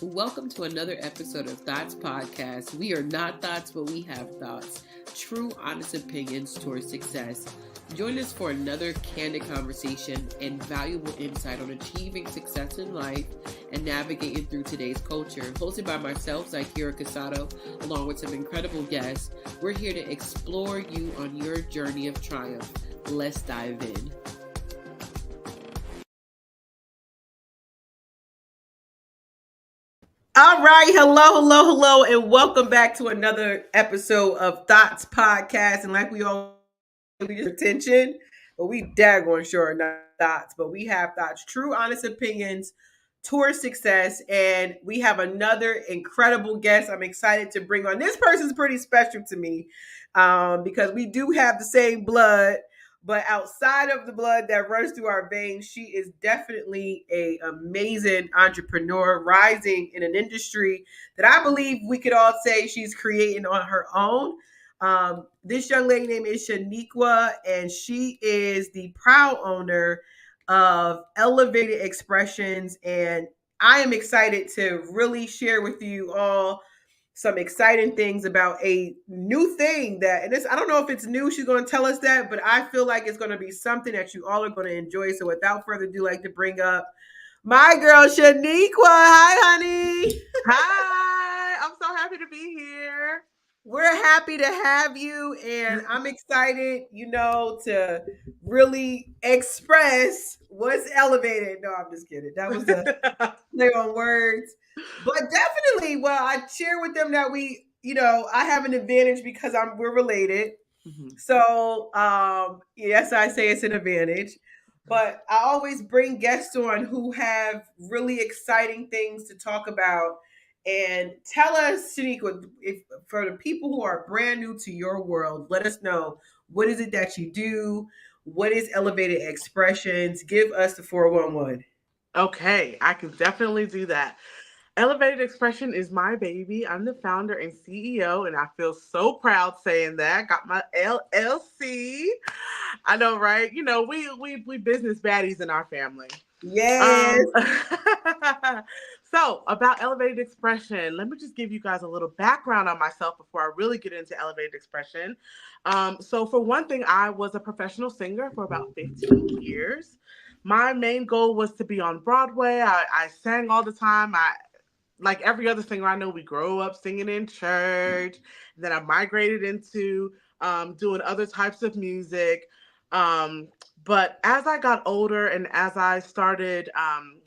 Welcome to another episode of Thoughts Podcast. We are not thoughts, but we have thoughts. True, honest opinions towards success. Join us for another candid conversation and valuable insight on achieving success in life and navigating through today's culture. Hosted by myself, Sheniqua, along with some incredible guests. We're here to explore you on your journey of triumph. Let's dive in. All right. Hello, and welcome back to another episode of Thoughts Podcast. And like we all, we just attention, but we daggone sure not thoughts, but we have thoughts, true, honest opinions towards success. And we have another incredible guest I'm excited to bring on. This person's pretty special to me because we do have the same blood. But outside of the blood that runs through our veins, she is definitely an amazing entrepreneur, rising in an industry that I believe we could all say she's creating on her own. This young lady name is Sheniqua, and she is the proud owner of Elevated Expressions. And I am excited to really share with you all some exciting things about a new thing that, and this, I don't know if it's new, she's going to tell us that, but I feel like it's going to be something that you all are going to enjoy. So without further ado, I'd like to bring up my girl, Sheniqua. Hi, honey. Hi, I'm so happy to be here. We're happy to have you, and I'm excited, to really express what's elevated. No, I'm just kidding. That was a play on words. But definitely, well, I share with them that I have an advantage because we're related. So, yes, I say it's an advantage. But I always bring guests on who have really exciting things to talk about. And tell us, Sheniqua, if for the people who are brand new to your world, let us know, what is it that you do? What is Elevated Expressions? Give us the 411. Okay, I can definitely do that. Elevated Expression is my baby. I'm the founder and CEO, and I feel so proud saying that. Got my LLC. I know, right? We business baddies in our family. Yes. Um, so about Elevated Expression, let me just give you guys a little background on myself before I really get into Elevated Expression. So for one thing, I was a professional singer for about 15 years. My main goal was to be on Broadway. I sang all the time. Like every other singer I know, we grow up singing in church. Then I migrated into doing other types of music. Um, but as I got older and as I started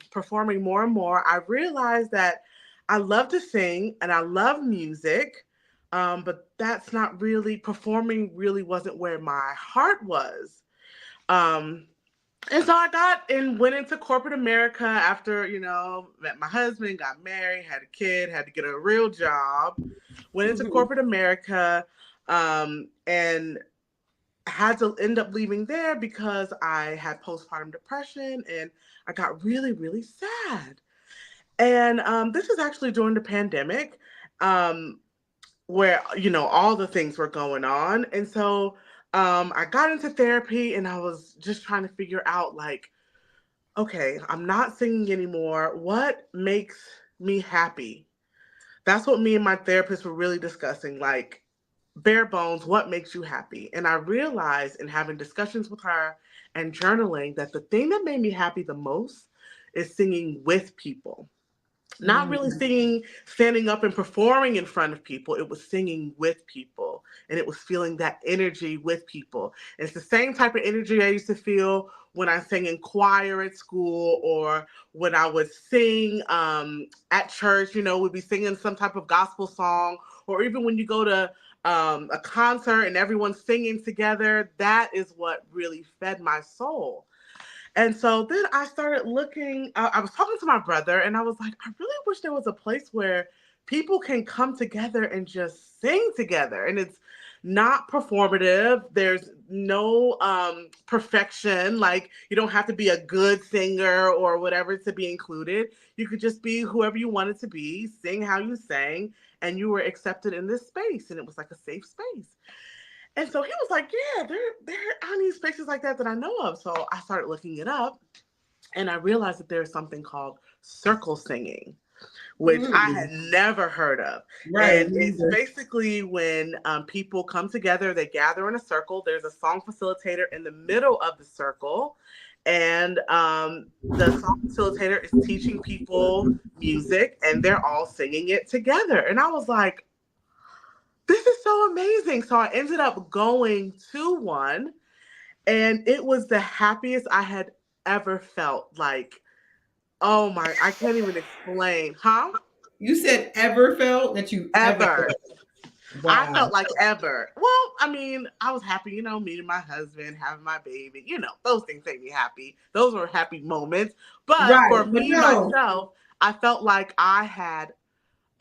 performing more and more, I realized that I love to sing and I love music. But that's not really, performing really wasn't where my heart was. Um, and so I got and went into corporate America after, met my husband, got married, had a kid, had to get a real job, went into corporate America, and had to end up leaving there because I had postpartum depression and I got really, really sad. And this is actually during the pandemic, um, where, all the things were going on. And so I got into therapy and I was just trying to figure out, like, okay, I'm not singing anymore. What makes me happy? That's what me and my therapist were really discussing. Like, bare bones, what makes you happy? And I realized in having discussions with her and journaling that the thing that made me happy the most is singing with people. Not really singing, standing up and performing in front of people. It was singing with people and it was feeling that energy with people. It's the same type of energy I used to feel when I sang in choir at school or when I would sing at church. We'd be singing some type of gospel song, or even when you go to a concert and everyone's singing together. That is what really fed my soul. And so then I started looking, I was talking to my brother and I was like, I really wish there was a place where people can come together and just sing together. And it's not performative. There's no perfection. Like, you don't have to be a good singer or whatever to be included. You could just be whoever you wanted to be, sing how you sang, and you were accepted in this space. And it was like a safe space. And so he was like, yeah, there are these spaces like that I know of. So I started looking it up and I realized that there's something called circle singing, which I had never heard of. Right. And it's basically when people come together, they gather in a circle. There's a song facilitator in the middle of the circle. And the song facilitator is teaching people music, and they're all singing it together. And I was like, this is so amazing. So I ended up going to one, and it was the happiest I had ever felt. Like, oh my, I can't even explain. Huh? You said ever felt that you ever Ever. felt. I Wow. felt like ever. Well, I mean, I was happy, meeting my husband, having my baby, those things make me happy. Those were happy moments. But Right. for But me, no. myself, I felt like I had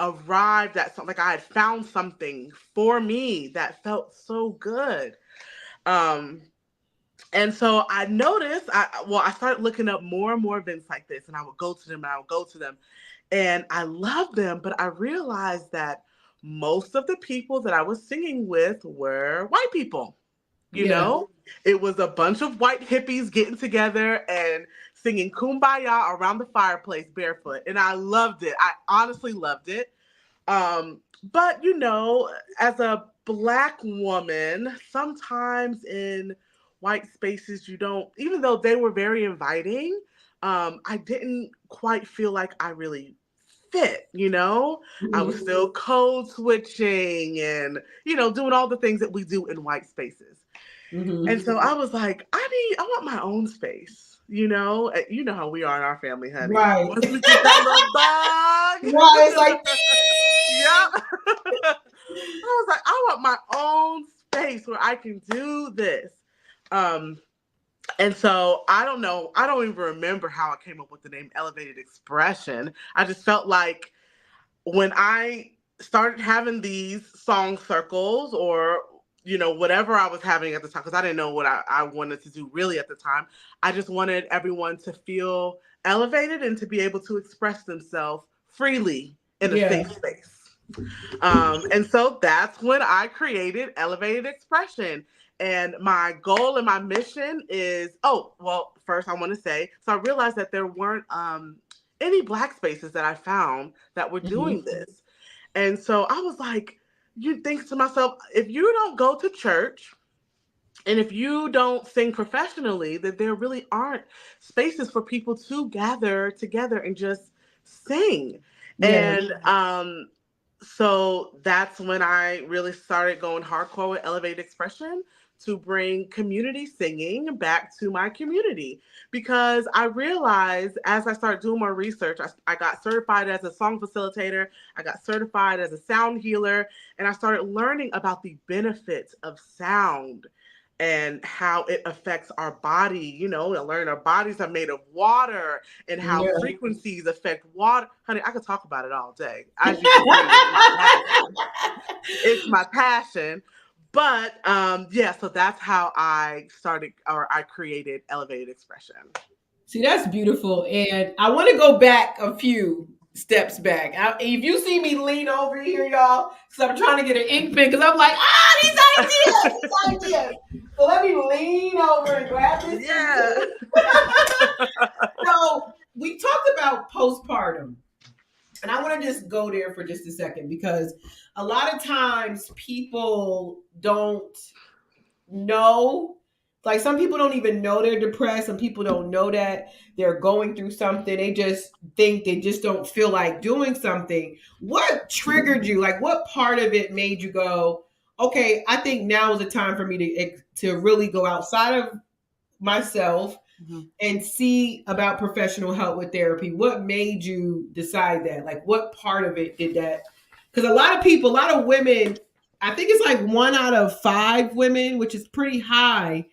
arrived at something, like I had found something for me that felt so good. Um, and so I noticed, I started looking up more and more events like this, and I would go to them, and I would go to them, and I loved them, but I realized that most of the people that I was singing with were white people. You Yeah. know, it was a bunch of white hippies getting together and singing Kumbaya around the fireplace barefoot, and I loved it. I honestly loved it. But as a Black woman, sometimes in white spaces, you don't, even though they were very inviting, I didn't quite feel like I really fit. I was Mhm. still code switching and, doing all the things that we do in white spaces. And Mhm. so I was like, I want my own space. You know how we are in our family, honey. Right. Once we get that little bug, Right. It's like, yep. I was like, I want my own space where I can do this. Um, and so I don't know. I don't even remember how I came up with the name Elevated Expression. I just felt like when I started having these song circles, or whatever I was having at the time, because I didn't know what I wanted to do really at the time. I just wanted everyone to feel elevated and to be able to express themselves freely in a yeah. safe space. And so that's when I created Elevated Expression. And my goal and my mission is, oh, well, first I want to say, so I realized that there weren't any Black spaces that I found that were Mhm. doing this. And so I was like, you think to myself, if you don't go to church and if you don't sing professionally, that there really aren't spaces for people to gather together and just sing. Yeah. And so that's when I really started going hardcore with Elevated Expression, to bring community singing back to my community. Because I realized, as I started doing more research, I got certified as a song facilitator, I got certified as a sound healer, and I started learning about the benefits of sound and how it affects our body. I learned our bodies are made of water, and how Yeah. frequencies affect water. Honey, I could talk about it all day. As you can see, it's my passion. It's my passion. But yeah, so that's how I started, or I created Elevated Expression. See, that's beautiful. And I want to go back a few steps back. If you see me lean over here, y'all, because I'm trying to get an ink pen, because I'm like, these ideas. So let me lean over and grab this ink Yeah. pen. So we talked about postpartum. And I want to just go there for just a second, because a lot of times people don't know. Like, some people don't even know they're depressed. Some people don't know that they're going through something. They just think they just don't feel like doing something. What triggered you? Like, what part of it made you go, okay, I think now is the time for me to really go outside of myself Mhm. and see about professional help with therapy? What made you decide that? Like, what part of it did that? Because a lot of people, a lot of women, I think it's like 1 out of 5 women, which is pretty high,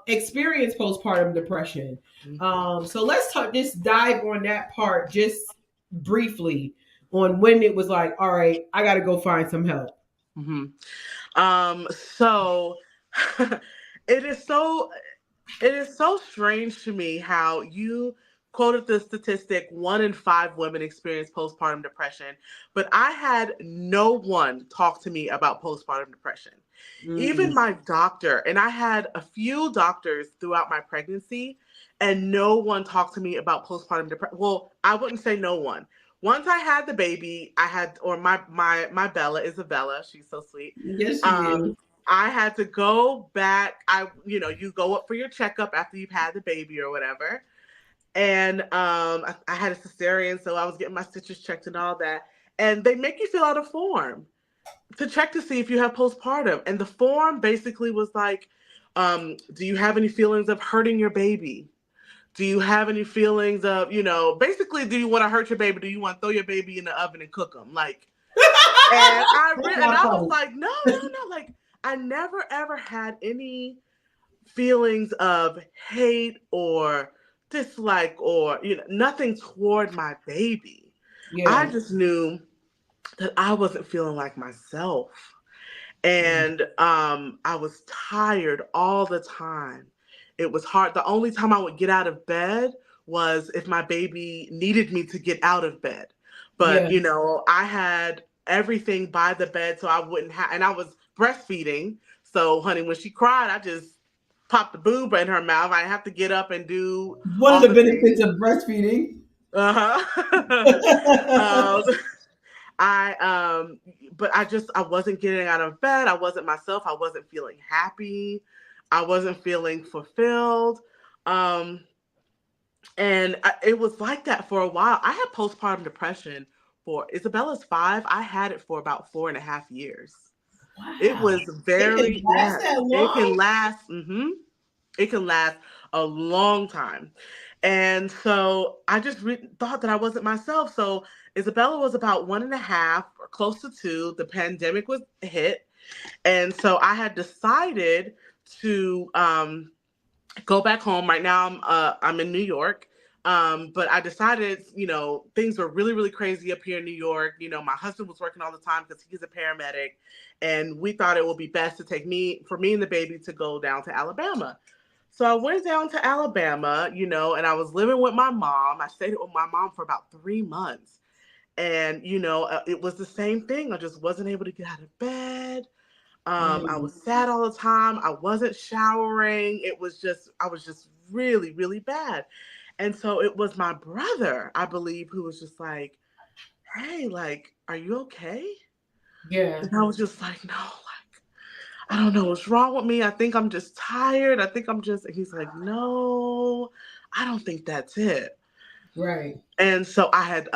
experience postpartum depression. So let's talk, just dive on that part just briefly, on when it was like, all right, I got to go find some help. Mhm. So it is so it is so strange to me how you quoted the statistic 1 in 5 women experience postpartum depression, but I had no one talk to me about postpartum depression. Mm. Even my doctor, and I had a few doctors throughout my pregnancy, and no one talked to me about postpartum depression. Well, I wouldn't say no one. once I had the baby, I had, or my Bella, Isabella, she's so sweet. Yes, she is. Um, I had to go back. You go up for your checkup after you've had the baby or whatever. And I had a cesarean, so I was getting my stitches checked and all that. And they make you fill out a form to check to see if you have postpartum. And the form basically was like, do you have any feelings of hurting your baby? Do you have any feelings of, basically, do you want to hurt your baby? Do you want to throw your baby in the oven and cook them? Like, and That's and not I was funny. like, no, no, no. Like, I never ever had any feelings of hate or dislike or nothing toward my baby. I Yeah. just knew that I wasn't feeling like myself. Mm. And I was tired all the time. It was hard. The only time I would get out of bed was if my baby needed me to get out of bed. But, Yeah. I had everything by the bed so I wouldn't have, and I was breastfeeding. So, honey, when she cried, I just popped the boob in her mouth. I have to get up and do One of all the the benefits things. of breastfeeding. Uh-huh. um, I but I wasn't getting out of bed. I wasn't myself. I wasn't feeling happy. I wasn't feeling fulfilled. Um it was like that for a while. I had postpartum depression for Isabella's 5. I had it for about 4.5 years. It Wow. was It can very, last yes, that it long? can last. It can last a long time. And so I just thought that I wasn't myself. So Isabella was about 1.5 or close to 2. The pandemic was hit. And so I had decided to go back home. Right now I'm in New York. But I decided, things were really, really crazy up here in New York. My husband was working all the time because he's a paramedic. And we thought it would be best to for me and the baby to go down to Alabama. So I went down to Alabama, and I was living with my mom. I stayed with my mom for about 3 months. And, it was the same thing. I just wasn't able to get out of bed. I Mm. was sad all the time. I wasn't showering. I was just really, really bad. And so it was my brother, I believe, who was just like, hey, like, are you okay? Yeah. And I was just like, no, like, I don't know what's wrong with me. I think I'm just tired. I think I'm just, and he's like, no, I don't think that's it. Right. And so I had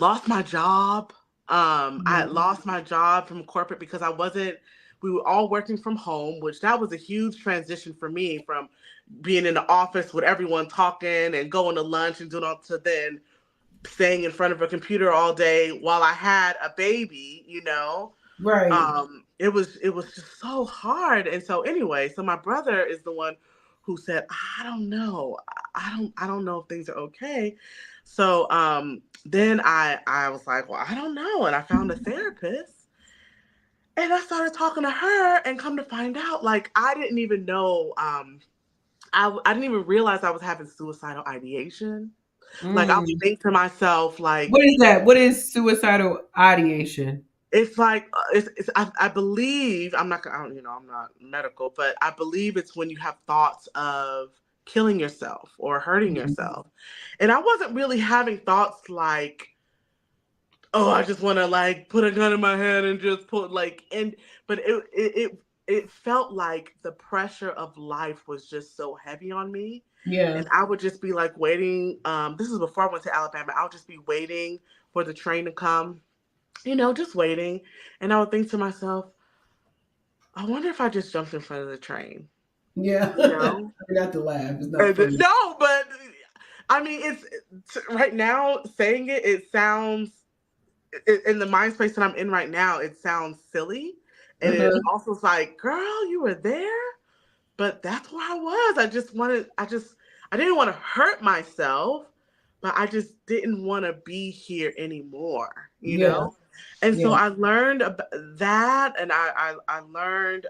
lost my job. I had Mhm. lost my job from corporate because we were all working from home, which that was a huge transition for me from being in the office with everyone talking and going to lunch and doing all to then staying in front of a computer all day while I had a baby. Right. It was just so hard. And so anyway, so my brother is the one who said, I don't know. I don't know if things are okay. So then I was like, well, I don't know. And I found a therapist and I started talking to her and come to find out, like, I didn't even know, I didn't even realize I was having suicidal ideation. Like, I would Mm. think to myself, like, What is that? What is suicidal ideation? it's like I believe I'm not I don't, I'm not medical, but I believe it's when you have thoughts of killing yourself or hurting Mhm. yourself. And I wasn't really having thoughts like, oh, I just want to like put a gun in my head and just put like and but it felt like the pressure of life was just so heavy on me. Yeah. And I would just be like waiting. This is before I went to Alabama. I would just be waiting for the train to come, just waiting. And I would think to myself, I wonder if I just jumped in front of the train, Yeah. you know? Not to laugh. It's not funny. No, but I mean, right now saying it sounds, in the mind space that I'm in right now, it sounds silly. And it Uh-huh. also is like, girl, you were there? But that's where I was. I didn't want to hurt myself, but I just didn't want to be here anymore, Yeah. And so Yeah. I learned about that, and I learned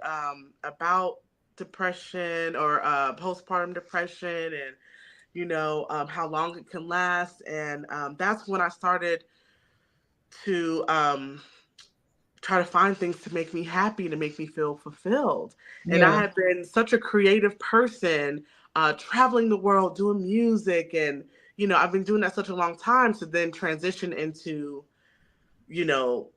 about depression or postpartum depression, and how long it can last, and that's when I started to try to find things to make me happy, to make me feel fulfilled. And I Yeah. have been such a creative person, traveling the world, doing music and, I've been doing that such a long time to then transition into, you know,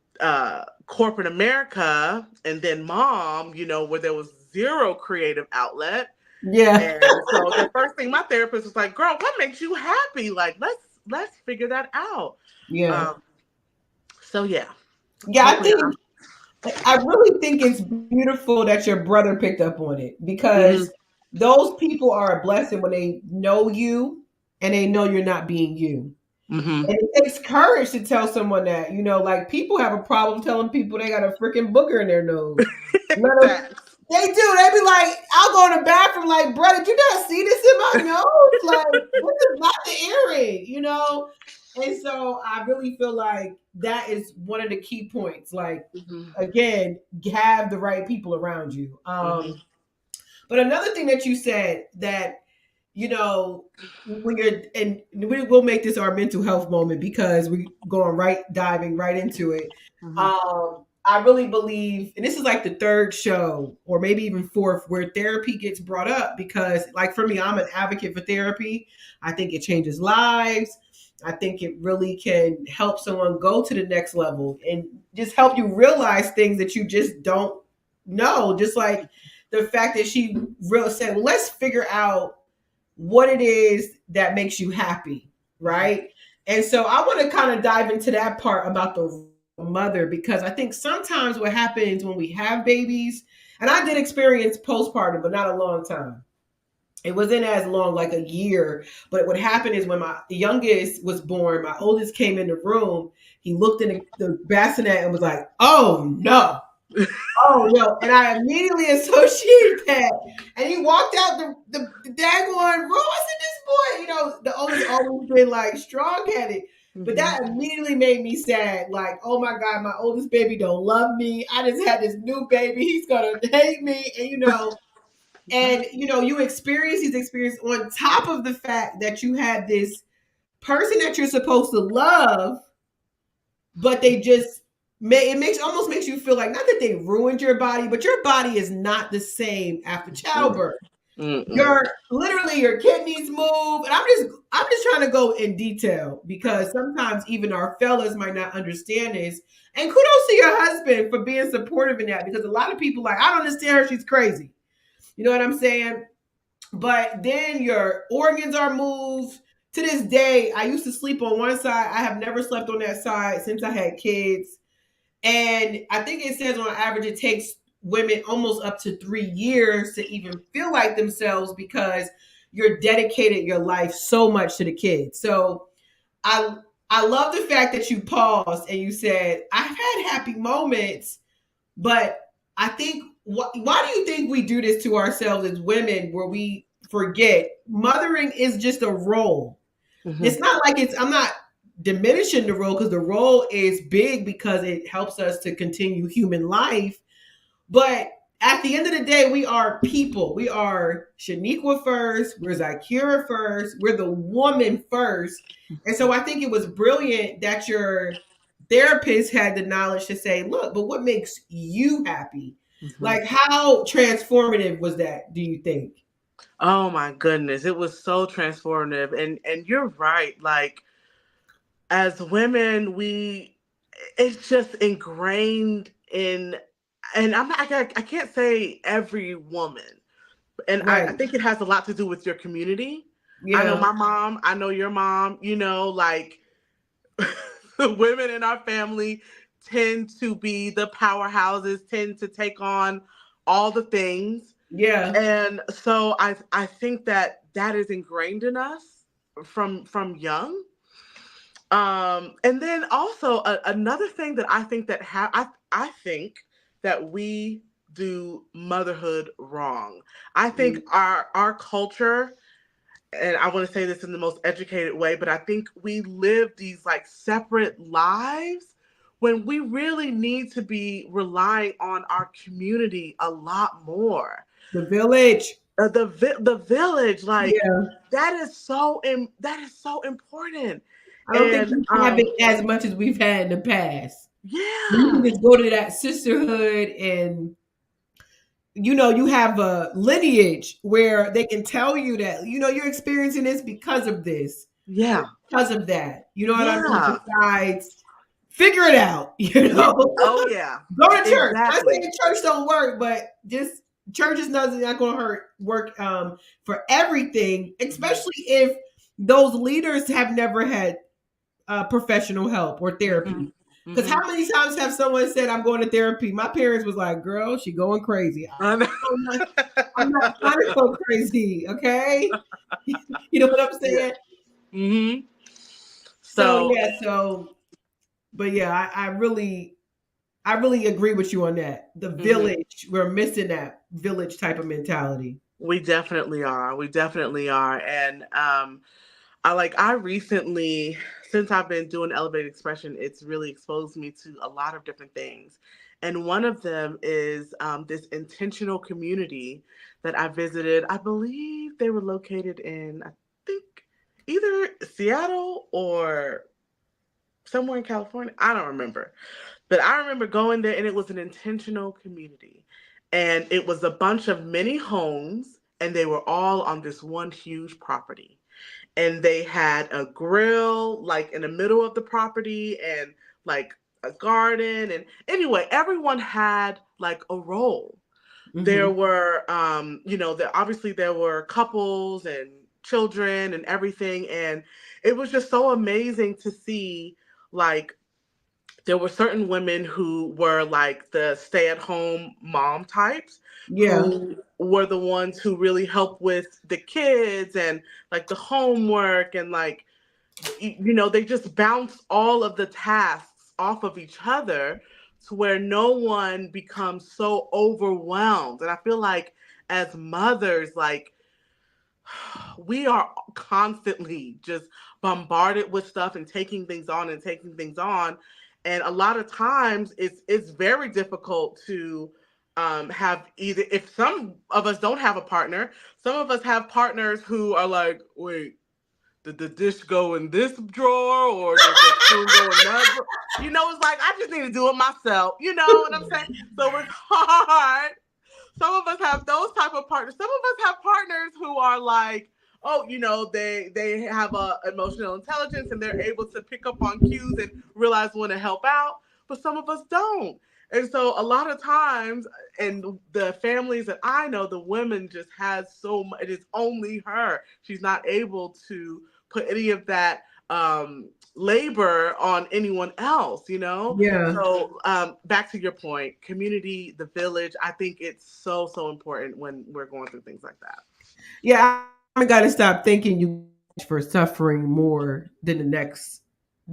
corporate America and then mom, where there was zero creative outlet. Yeah. And so the first thing my therapist was like, "Girl, what makes you happy? Like, let's figure that out." Yeah. Um, so yeah, Yeah, hopefully I'm. I really think it's beautiful that your brother picked up on it, Mm-hmm, because those people are a blessing when they know you and they know you're not being you. mm-hmm. And it takes courage to tell someone that, like people have a problem telling people they got a freaking booger in their nose. Let them, Facts. they do. They be like, I'll go in the bathroom like, bro, did you not see this in my nose? Like, this is not the earring. And so I really feel like that is one of the key points. Like, Mm-hmm, again, have the right people around you. mm-hmm, But another thing that you said that, when you're, and we'll make this our mental health moment because we going right, diving right into it. mm-hmm, I really believe, and this is like the third show or maybe even fourth where therapy gets brought up, because like for me, I'm an advocate for therapy. I think it changes lives. I think it really can help someone go to the next level and just help you realize things that you just don't know. Just like the fact that she really said, well, let's figure out what it is that makes you happy, mm-hmm, right? And so I want to kind of dive into that part about the mother, because I think sometimes what happens when we have babies, and I did experience postpartum, but not a long time. It wasn't as long, like a year. But what happened is when my youngest was born, my oldest came in the room. He looked in the bassinet and was like, "Oh no." Oh no. And I immediately associated that. And he walked out the daggone room. I said, this boy, the oldest always been like strong headed. But mm-hmm, that immediately made me sad. Like, oh my God, my oldest baby don't love me. I just had this new baby. He's gonna hate me. And you experience these experiences on top of the fact that you had this person that you're supposed to love, but they just almost makes you feel like, not that they ruined your body, but your body is not the same after childbirth. mm-mm. Your kidneys move, and I'm just trying to go in detail because sometimes even our fellas might not understand this. And kudos to your husband for being supportive in that, because a lot of people like, I don't understand her, she's crazy. You know what I'm saying? But then your organs are moved. To this day, I used to sleep on one side. I have never slept on that side since I had kids. And I think it says on average it takes women almost up to 3 years to even feel like themselves, because you're dedicated your life so much to the kids. So I I love the fact that you paused and you said, I've had happy moments, but I think, why do you think we do this to ourselves as women, where we forget mothering is just a role? Mm-hmm. It's not like I'm not diminishing the role, because the role is big because it helps us to continue human life. But at the end of the day, we are people. We are Sheniqua first. We're Zakira first. We're the woman first. And so I think it was brilliant that your therapist had the knowledge to say, look, but what makes you happy? Mm-hmm. Like, how transformative was that, do you think? Oh my goodness, it was so transformative, and you're right. Like, as women, it's just ingrained in, and I can't say every woman, and I Right. think it has a lot to do with your community. I know Yeah. my mom, I know your mom, like the women in our family tend to be the powerhouses, tend to take on all the things. Yeah. And so I think that is ingrained in us from young. And then also another thing that I think I think that we do motherhood wrong. I think our culture, and I want to say this in the most educated way, but I think we live these like separate lives when we really need to be relying on our community a lot more. The village. The village, like Yeah. that is so important. I don't think And we have it as much as we've had in the past. You can yeah, just go to that sisterhood, and you have a lineage where they can tell you that you're experiencing this because of this. Yeah. because of that. You know what I mean? Yeah. Besides, figure it out. You Yeah. know, Oh yeah. go to church. I'm Exactly. saying church don't work, but just church is not going to work for everything, Mm-hmm. especially if those leaders have never had professional help or Mm-hmm. therapy. Because Mm-hmm. how many times have someone said, "I'm going to therapy"? My parents was like, "Girl, she going crazy." I'm not trying to go crazy, okay? You know what I'm Yeah. saying? Mm-hmm. So So yeah, but yeah, I really agree with you on that. The mhm. village, we're missing that village type of mentality. We definitely are. We definitely are. And I recently, since I've been doing elevated expression, it's really exposed me to a lot of different things. And one of them is this intentional community that I visited. I believe they were located in, I think, either Seattle or somewhere in California. I don't remember. But I remember going there and it was an intentional community. And it was a bunch of mini homes and they were all on this one huge property. And they had a grill like in the middle of the property and like a garden. And anyway, everyone had like a role. There Hmm. were obviously there were couples and children and everything. And it was just so amazing to see, like, there were certain women who were like the stay-at-home mom types Yeah, who were the ones who really helped with the kids and like the homework, and like, they just bounce all of the tasks off of each other to where no one becomes so overwhelmed. And I feel like as mothers, like, we are constantly just bombarded with stuff and taking things on and taking things on. And a lot of times it's very difficult to have, either, if some of us don't have a partner, some of us have partners who are like, wait, did the dish go in this drawer or does the spoon go in that drawer? It's like, I just need to do it myself. You know what I'm saying? So it's hard. Some of us have those type of partners. Some of us have partners who are like, oh, they have a emotional intelligence and they're able to pick up on cues and realize when to help out. But some of us don't. And so a lot of times, and the families that I know, the women just has so much. It is only her. She's not able to put any of that labor on anyone else, yeah, so back to your point, community, the village, I think it's so, so important when we're going through things like that. yeah. I got to stop thinking you for suffering more than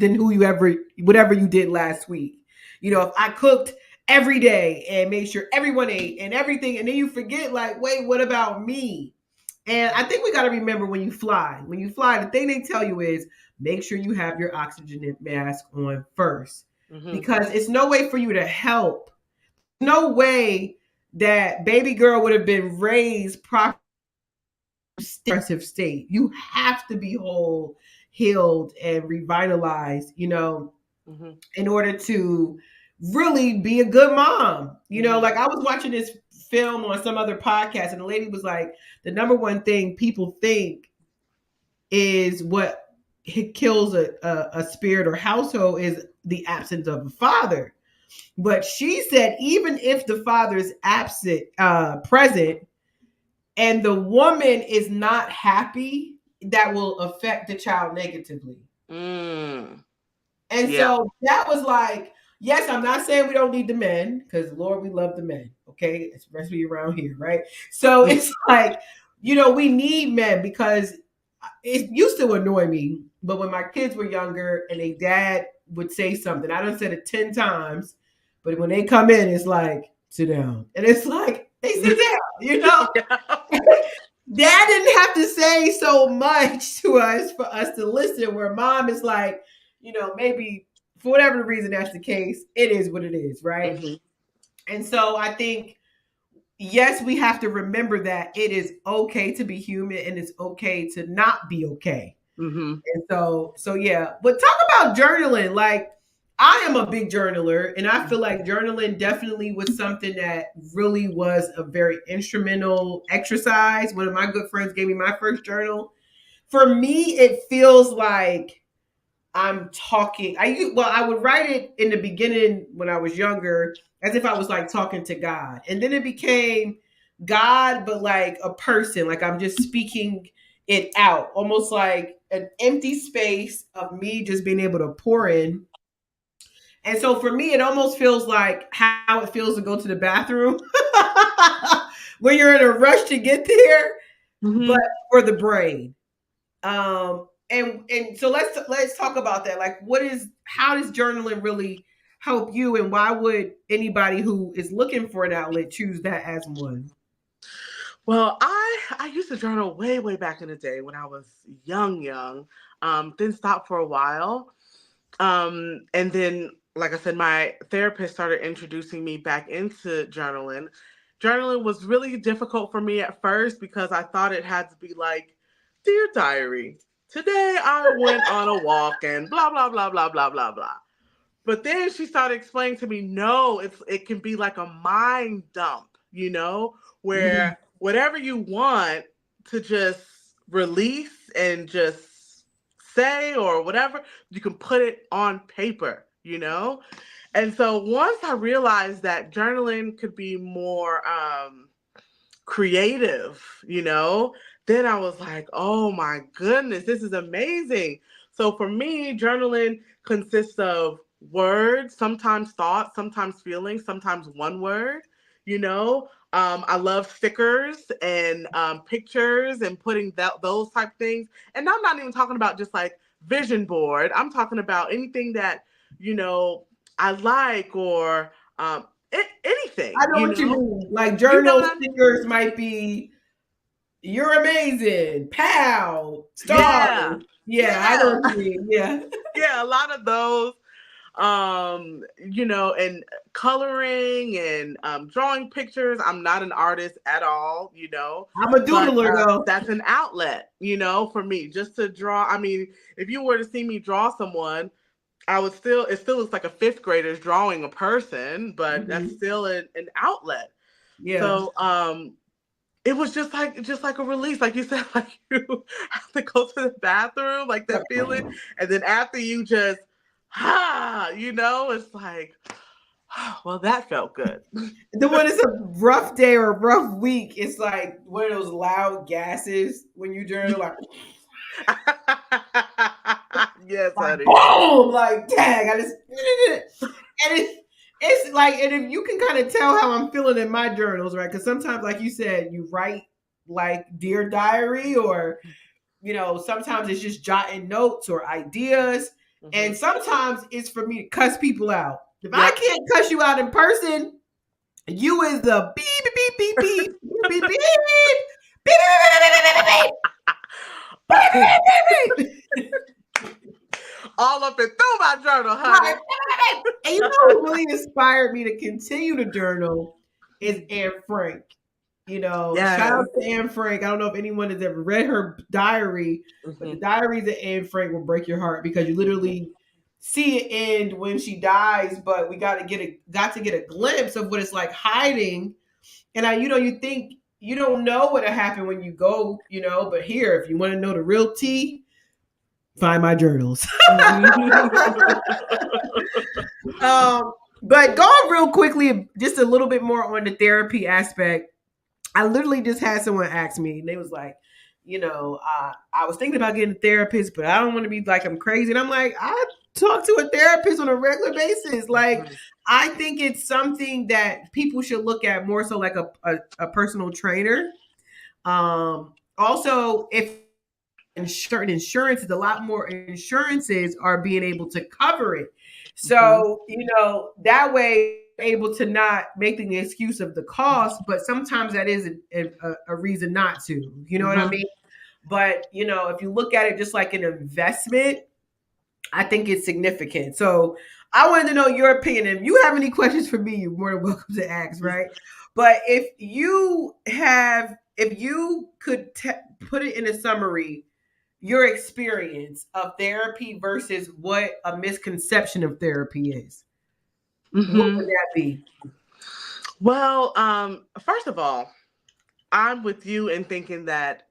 who you ever, whatever you did last week. If I cooked every day and made sure everyone ate and everything, and then you forget, like, wait, what about me? And I think we got to remember when you fly, the thing they tell you is make sure you have your oxygen mask on first, Mm-hmm. because it's no way for you to help. No way that baby girl would have been raised properly depressive state. You have to be whole, healed, and revitalized, Mm-hmm. in order to really be a good mom. Mm-hmm. Like I was watching this film on some other podcast, and the lady was like, the number one thing people think is what kills a spirit or household is the absence of a father. But she said, even if the father is present, and the woman is not happy, that will affect the child negatively. Mm. And Yeah. so that was like, yes, I'm not saying we don't need the men, because Lord, we love the men, okay? Especially around here, right? So it's like, we need men, because it used to annoy me, but when my kids were younger and their dad would say something, I done said it 10 times, but when they come in, it's like, sit down. And it's like, they sit down, Yeah. Dad didn't have to say so much to us for us to listen, where mom is like, maybe for whatever reason that's the case, it is what it is, right? Mm-hmm. And so I think, yes, we have to remember that it is okay to be human and it's okay to not be okay. Mm-hmm. And so yeah. But talk about journaling. Like, I am a big journaler, and I feel like journaling definitely was something that really was a very instrumental exercise. One of my good friends gave me my first journal, For me, it feels like I'm talking. I would write it in the beginning when I was younger as if I was like talking to God. And then it became God, but like a person, like I'm just speaking it out, almost like an empty space of me just being able to pour in. And so for me, it almost feels like how it feels to go to the bathroom when you're in a rush to get there, but Mm-hmm. for the brain. And so let's talk about that. Like, how does journaling really help you, and why would anybody who is looking for an outlet choose that as one? Well, I used to journal way back in the day when I was young. Then stopped for a while. And then, like I said, my therapist started introducing me back into journaling. Journaling was really difficult for me at first because I thought it had to be like, Dear Diary, today I went on a walk and blah blah blah blah blah blah blah. But then she started explaining to me, no, it can be like a mind dump, Mhm. where whatever you want to just release and just say or whatever, you can put it on paper. And so once I realized that journaling could be more creative, then I was like, oh my goodness, this is amazing. So for me, journaling consists of words, sometimes thoughts, sometimes feelings, sometimes one word, you know. I love stickers and pictures and putting those type things. And I'm not even talking about just like vision board. I'm talking about anything that, you know, I like or I anything, know what you mean. Like You know journal what I stickers might be "You're amazing," "Pow," "Stars." Yeah. Yeah, I know Yeah. what you mean. Yeah. Yeah, a lot of those and coloring and drawing pictures. I'm not an artist at all, I'm a but doodler though. that's an outlet, for me just to draw. I mean, if you were to see me draw someone, it still looks like a fifth grader's drawing a person, but that's Mhm. still an outlet. Yeah. So it was just like a release, like you said, like you have to go to the bathroom, like that feeling, and then after you just it's like, well, that felt good. Then when it's a rough day or a rough week, it's like one of those loud gases when you journal, Yes, like honey. boom, like dang, I just and it's like, and if you can kind of tell how I'm feeling in my journals, right? Because sometimes, like you said, you write like Dear Diary, or sometimes it's just jotting notes or ideas, Hmm. and sometimes it's for me to cuss people out. If I Yep. can't cuss you out in person, you is the beep beep beep beep beep beep beep beep beep beep beep beep beep beep. All up and through my journal, Right. honey. And you know what really inspired me to continue to journal is Anne Frank. Shout Yes. out to Anne Frank. I don't know if anyone has ever read her diary, but the Hmm. diaries of Anne Frank will break your heart because you literally see it end when she dies, but we got to get a glimpse of what it's like hiding. And you think you don't know what'll happen when you go, but here, if you want to know the real tea, find my journals. Um, but going real quickly, just a little bit more on the therapy aspect. I literally just had someone ask me, and they was like, I was thinking about getting a therapist, but I don't want to be like I'm crazy. And I'm like, I talk to a therapist on a regular basis. Like, I think it's something that people should look at more so like a personal trainer. Also, if certain insurances, a lot more insurances are being able to cover it. Hmm. So, that way you're able to not make the excuse of the cost, but sometimes that is a reason not to. You know what I Hmm. mean? But, if you look at it just like an investment, I think it's significant. So I wanted to know your opinion. If you have any questions for me, you're more than welcome to ask, right? But if you could put it in a summary, your experience of therapy versus what a misconception of therapy is, what would Hmm. that be? Well, first of all, I'm with you in thinking that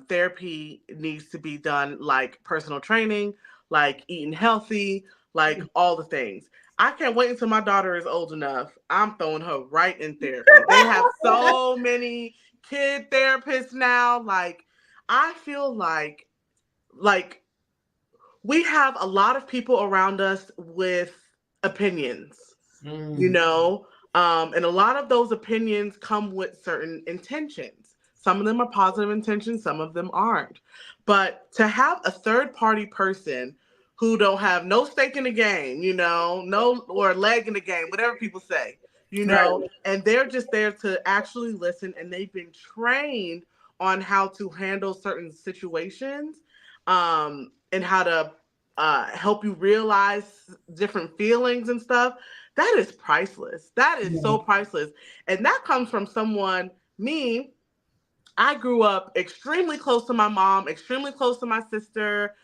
therapy needs to be done like personal training, like eating healthy, like all the things. I can't wait until my daughter is old enough. I'm throwing her right in therapy. They have so many kid therapists now. Like, I feel like we have a lot of people around us with opinions, you Mm. know, and a lot of those opinions come with certain intentions. Some of them are positive intentions, some of them aren't. But to have a third party person who don't have no stake in the game, you know, no or leg in the game, whatever people say, you Right. know, and they're just there to actually listen, and they've been trained on how to handle certain situations, and how to help you realize different feelings and stuff. That is priceless. That is Yeah. so priceless. And that comes from someone, me, I grew up extremely close to my mom, extremely close to my sister,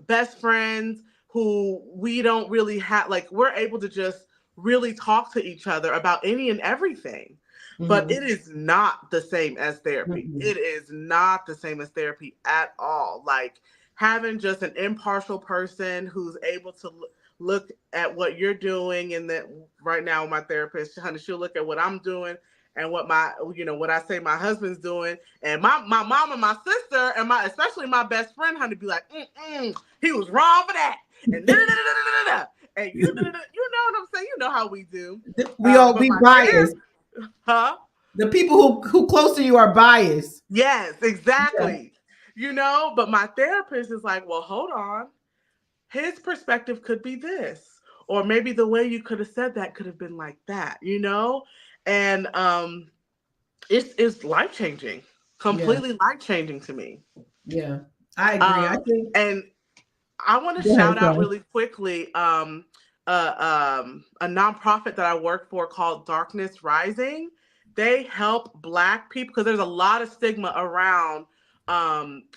best friends who we don't really have, like, we're able to just really talk to each other about any and everything. But Mhm. it is not the same as therapy. Mhm. It is not the same as therapy at all. Like, having just an impartial person who's able to look at what you're doing, and that right now, my therapist, honey, she'll look at what I'm doing and what my, what I say my husband's doing, and my mom and my sister and my, especially my best friend, honey, be like, he was wrong for that, and da da da da da da, and you know what I'm saying? You know how we do. But We my biased. therapist, huh? The people who close to you are biased. Yes, Yeah. exactly. But my therapist is like, well, hold on. His perspective could be this, or maybe the way you could have said that could have been like that, and it's life changing, Yeah. completely life changing to me. Yeah. I agree. I think. And I want to Go ahead. shout out Sorry. really quickly a nonprofit that I work for called Darkness Rising. They help Black people because there's a lot of stigma around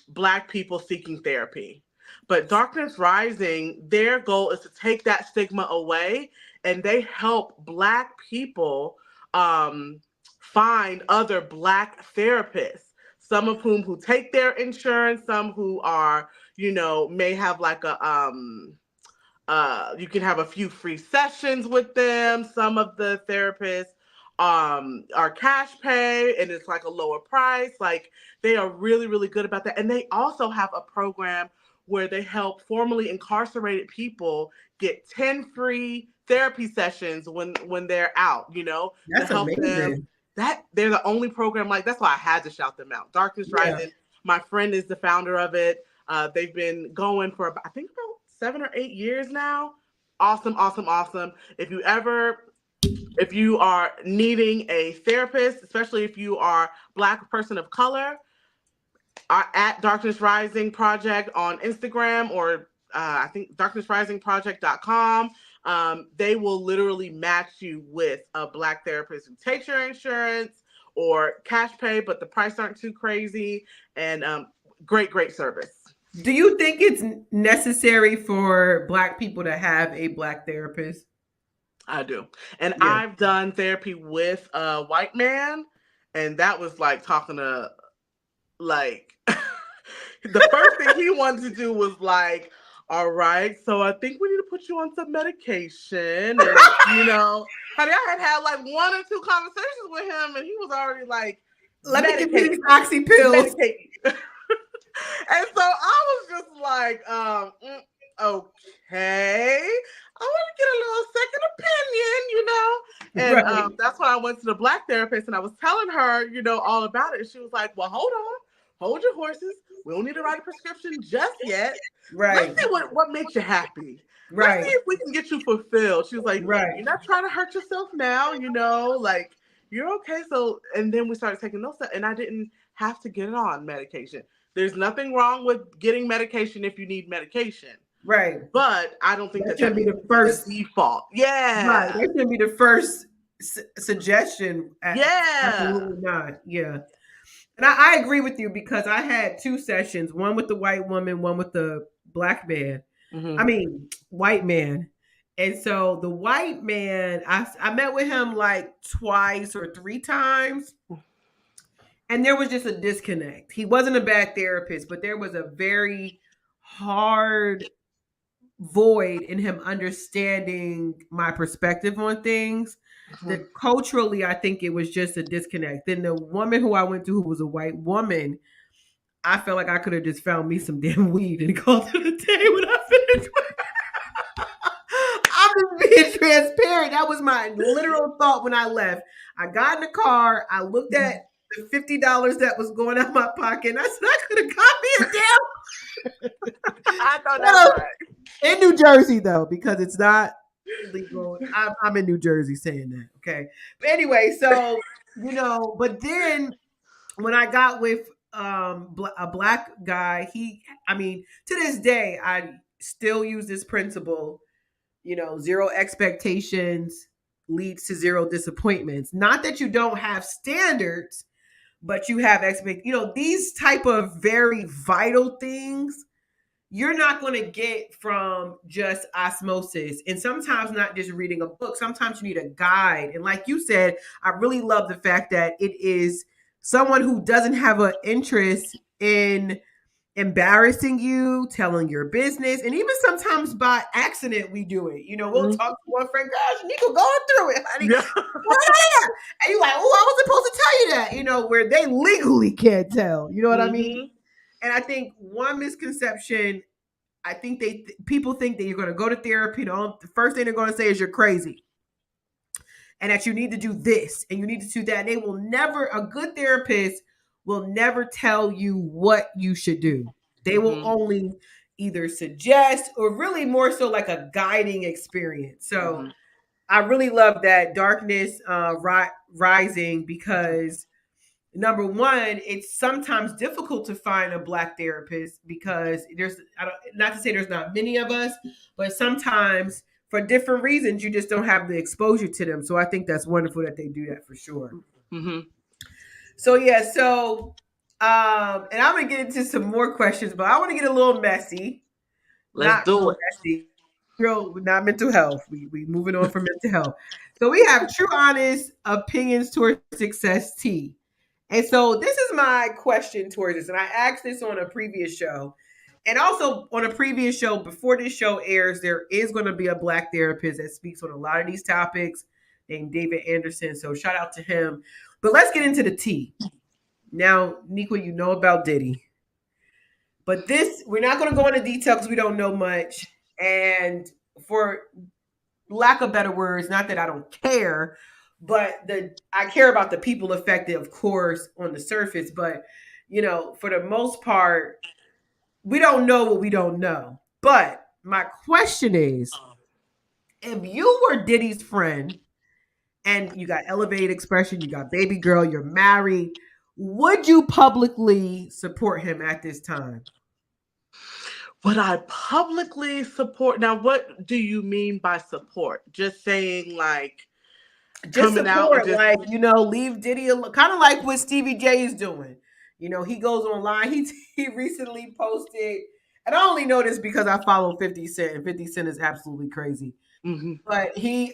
Black people seeking therapy. But Darkness Rising, their goal is to take that stigma away, and they help Black people um, find other Black therapists. Some of whom who take their insurance, some who are, may have like you can have a few free sessions with them. Some of the therapists are cash pay, and it's like a lower price. Like, they are really, really good about that. And they also have a program where they help formerly incarcerated people get 10 free therapy sessions when they're out, to That's help them. amazing. That they're the only program, like, that's why I had to shout them out. Darkness Yeah. Rising, my friend is the founder of it. They've been going for about, I think, about 7 or 8 years now. Awesome, awesome, awesome. If you are needing a therapist, especially if you are Black person of color, are at Darkness Rising Project on Instagram, or I think darknessrisingproject.com. They will literally match you with a Black therapist who takes your insurance or cash pay, but the price aren't too crazy. And great, great service. Do you think it's necessary for Black people to have a Black therapist? I do. And Yeah. I've done therapy with a white man, and that was like talking to, like, the first thing he wanted to do was like, all right, so I think we need to put you on some medication. And, honey, I had like one or two conversations with him, and he was already like, Let me give you these medicate me, oxy pills. medicate me. And so I was just like, okay, I want to get a little second opinion. Right. And that's when I went to the Black therapist, and I was telling her, all about it. And she was like, well, hold your horses. We don't need to write a prescription just yet. Let's Right. see what makes you happy. Let's see Right. if we can get you fulfilled. She was like, you're Right. not trying to hurt yourself now, like, you're okay. So, and then we started taking notes, and I didn't have to get on medication. There's nothing wrong with getting medication if you need medication, Right. but I don't think That that should be needs the to be the first. default. Right. Yeah, That should be the first suggestion. yeah. Absolutely not. Yeah. And I agree with you because I had two sessions, one with the white woman, one with the Black man. I Hmm. mean, white man. And so the white man, I met with him like twice or three times. And there was just a disconnect. He wasn't a bad therapist, but there was a very hard void in him understanding my perspective on things. Mhm. That culturally, I think it was just a disconnect. Then the woman who I went to, who was a white woman, I felt like I could have just found me some damn weed and called it a day when I finished. I'm just being transparent. That was my literal thought when I left. I got in the car. I looked at the $50 that was going out my pocket, and I said I could have got me a I know that's damn. right. In New Jersey though, because it's not legal. I'm in New Jersey saying that. Okay, but anyway, so but then when I got with a black guy, I mean, to this day, I still use this principle. Zero expectations leads to zero disappointments. Not that you don't have standards, but you have these type of very vital things you're not going to get from just osmosis, and sometimes not just reading a book. Sometimes you need a guide, and like you said, I really love the fact that it is someone who doesn't have an interest in embarrassing you, telling your business, and even sometimes by accident we do it. We'll Mhm. talk to one friend, gosh, Nico going through it, honey. Yeah. And you're like, oh, I was supposed to tell you that, where they legally can't tell. You know what I mean? Mhm. And I think one misconception, I think people think that you're going to go to therapy. The first thing they're going to say is you're crazy, and that you need to do this and you need to do that. They will never. A good therapist will never tell you what you should do. They will Mhm. only either suggest or really more so like a guiding experience. So Mhm. I really love that darkness rising because number one, it's sometimes difficult to find a black therapist because not to say there's not many of us, but sometimes for different reasons you just don't have the exposure to them. So I think that's wonderful that they do that for sure. Mhm. So yeah, so and I'm gonna get into some more questions, but I want to get a little messy, Let's not do real it. messy, real not mental health. We moving on from mental health. So we have true, honest opinions towards success. T. And so this is my question towards this, and I asked this on a previous show, and also on a previous show before this show airs. There is going to be a black therapist that speaks on a lot of these topics, named David Anderson. So shout out to him. But let's get into the T. Now, Niqua, you know about Diddy. But this, we're not going to go into detail because we don't know much. And for lack of better words, not that I don't care, but I care about the people affected, of course, on the surface. But for the most part, we don't know what we don't know. But my question is, if you were Diddy's friend and you got elevated expression, you got baby girl, you're married, would you publicly support him at this time? Would I publicly support? Now, what do you mean by support? Just saying, like, Just coming out and support, just. like leave Diddy alone, kind of like what Stevie J is doing. He goes online. He recently posted, and I only know this because I follow 50 Cent, and 50 Cent is absolutely crazy. Mhm. But he